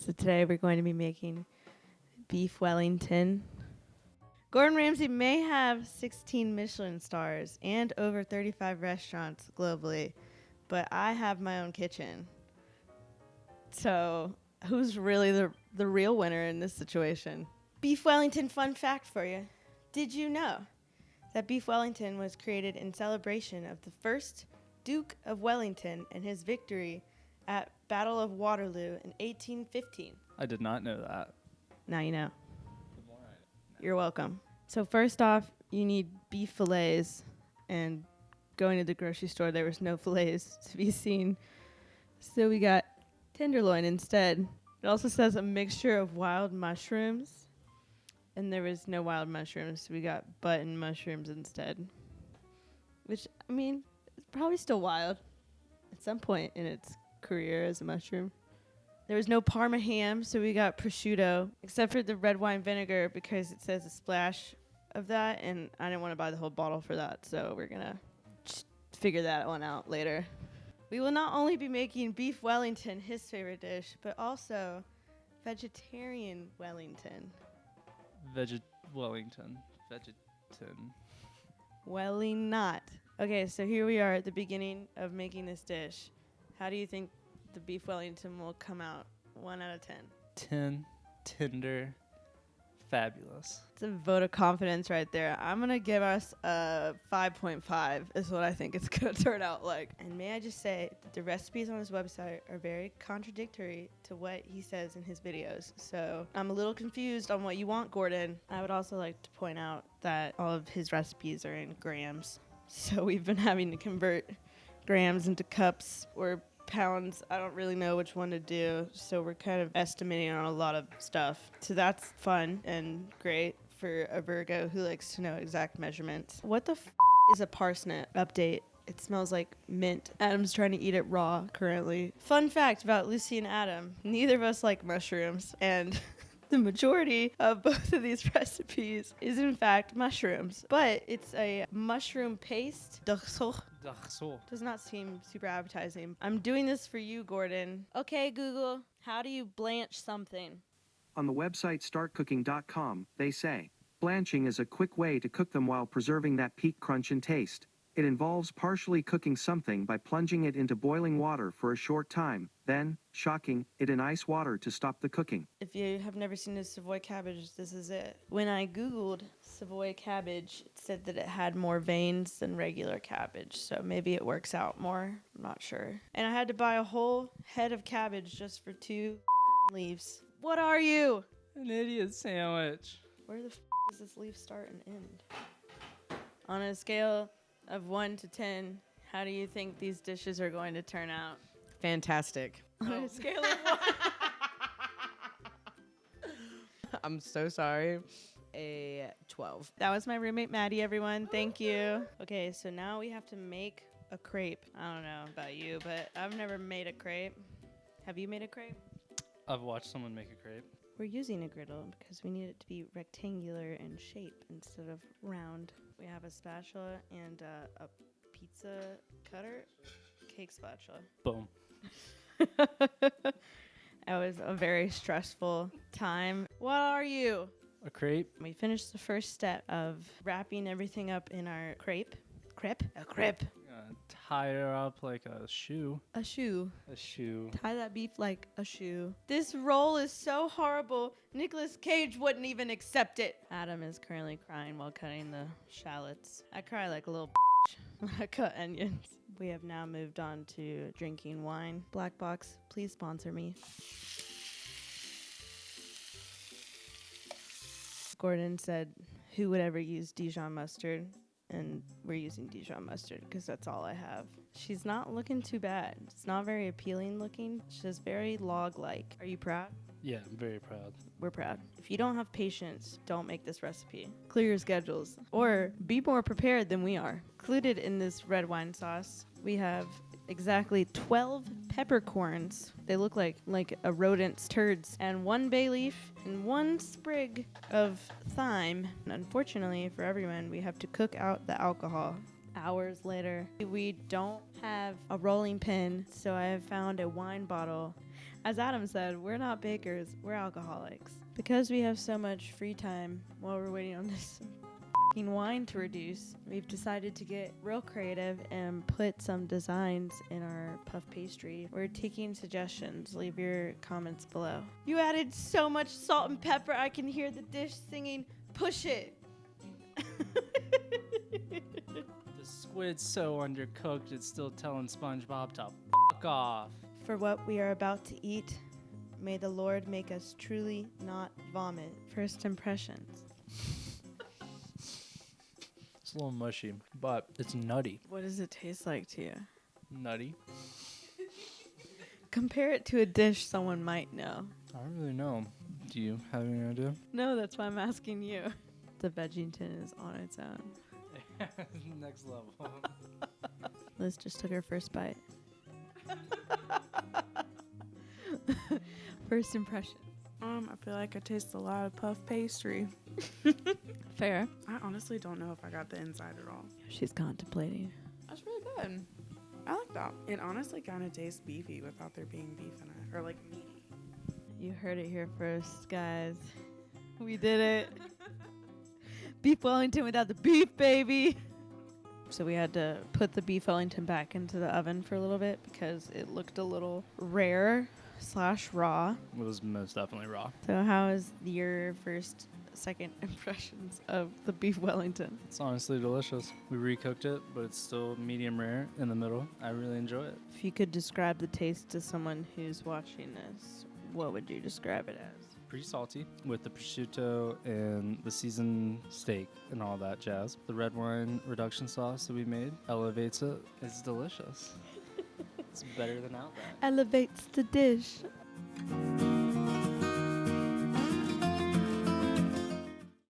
So today we're going to be making beef Wellington. Gordon Ramsay may have 16 Michelin stars and over 35 restaurants globally, but I have my own kitchen. So who's really the real winner in this situation? Beef Wellington fun fact for you. Did you know that beef Wellington was created in celebration of the first Duke of Wellington and his victory at Battle of Waterloo in 1815? I did not know that. Now you know. You're welcome. So first off, you need beef fillets, and going to the grocery store, there was no fillets to be seen. So we got tenderloin instead. It also says a mixture of wild mushrooms, and there was no wild mushrooms, so we got button mushrooms instead. Which, I mean, it's probably still wild at some point in its career as a mushroom. There was no Parma ham, so we got prosciutto, except for the red wine vinegar because it says a splash of that, and I didn't want to buy the whole bottle for that, so we're going to just figure that one out later. We will not only be making beef Wellington, his favorite dish, but also vegetarian Wellington. Wellington. Welling not. Okay, so here we are at the beginning of making this dish. How do you think the beef Wellington will come out? 1 out of 10. 10. Tender. Fabulous. It's a vote of confidence right there. I'm going to give us a 5.5 is what I think it's going to turn out like. And may I just say that the recipes on his website are very contradictory to what he says in his videos. So I'm a little confused on what you want, Gordon. I would also like to point out that all of his recipes are in grams. So we've been having to convert grams into cups or pounds. I don't really know which one to do, so we're kind of estimating on a lot of stuff. So that's fun and great for a Virgo who likes to know exact measurements. What the is a parsnip? Update. It smells like mint. Adam's trying to eat it raw currently. Fun fact about Lucy and Adam. Neither of us like mushrooms, and the majority of both of these recipes is in fact mushrooms, but it's a mushroom paste. Does not seem super appetizing. I'm doing this for you, Gordon. Okay, Google, how do you blanch something? On the website startcooking.com, they say, blanching is a quick way to cook them while preserving that peak crunch and taste. It involves partially cooking something by plunging it into boiling water for a short time, then, shocking, it in ice water to stop the cooking. If you have never seen a Savoy cabbage, this is it. When I Googled Savoy cabbage, it said that it had more veins than regular cabbage, so maybe it works out more. I'm not sure. And I had to buy a whole head of cabbage just for 2 leaves. What are you? An idiot sandwich. Where the does this leaf start and end? On a scale of 1 to 10, how do you think these dishes are going to turn out? Fantastic. On a scale of 1. I'm so sorry. A 12. That was my roommate, Maddie, everyone. Thank you. Okay, so now we have to make a crepe. I don't know about you, but I've never made a crepe. Have you made a crepe? I've watched someone make a crepe. We're using a griddle because we need it to be rectangular in shape instead of round. We have a spatula and a pizza cutter, cake spatula. Boom. That was a very stressful time. What are you? A crepe? We finished the first step of wrapping everything up in our crepe. Crepe? A crepe. Tie her up like a shoe. A shoe. A shoe. Tie that beef like a shoe. This roll is so horrible. Nicolas Cage wouldn't even accept it. Adam is currently crying while cutting the shallots. I cry like a little when I cut onions. We have now moved on to drinking wine. Black Box, please sponsor me. Gordon said, who would ever use Dijon mustard? And we're using Dijon mustard because that's all I have. She's not looking too bad. It's not very appealing looking. She's just very log-like. Are you proud? Yeah, I'm very proud. We're proud. If you don't have patience, don't make this recipe. Clear your schedules. Or be more prepared than we are. Included in this red wine sauce, we have exactly 12 peppercorns. They look like a rodent's turds. And 1 bay leaf and 1 sprig of thyme. And unfortunately for everyone, we have to cook out the alcohol. Hours later, we don't have a rolling pin, so I have found a wine bottle. As Adam said, we're not bakers, we're alcoholics. Because we have so much free time while we're waiting on this f***ing wine to reduce, we've decided to get real creative and put some designs in our puff pastry. We're taking suggestions. Leave your comments below. You added so much salt and pepper, I can hear the dish singing, push it. The squid's so undercooked, it's still telling SpongeBob to fuck off. For what we are about to eat, may the Lord make us truly not vomit. First impressions. It's a little mushy, but it's nutty. What does it taste like to you? Nutty? Compare it to a dish someone might know. I don't really know. Do you have any idea? No, that's why I'm asking you. The Vegington is on its own. Next level. Liz just took her first bite. First impressions. I feel like I taste a lot of puff pastry. Fair. I honestly don't know if I got the inside at all. She's contemplating. That's really good. I like that. It honestly kind of tastes beefy without there being beef in it, or like meaty. You heard it here first, guys. We did it. Beef Wellington without the beef, baby. So we had to put the beef Wellington back into the oven for a little bit because it looked a little rare/raw. It was most definitely raw. So how is your second impressions of the beef Wellington? It's honestly delicious. We recooked it, but it's still medium rare in the middle. I really enjoy it. If you could describe the taste to someone who's watching this, what would you describe it as? Pretty salty with the prosciutto and the seasoned steak and all that jazz. The red wine reduction sauce that we made elevates it. It's delicious. It's better than Outback. Elevates the dish.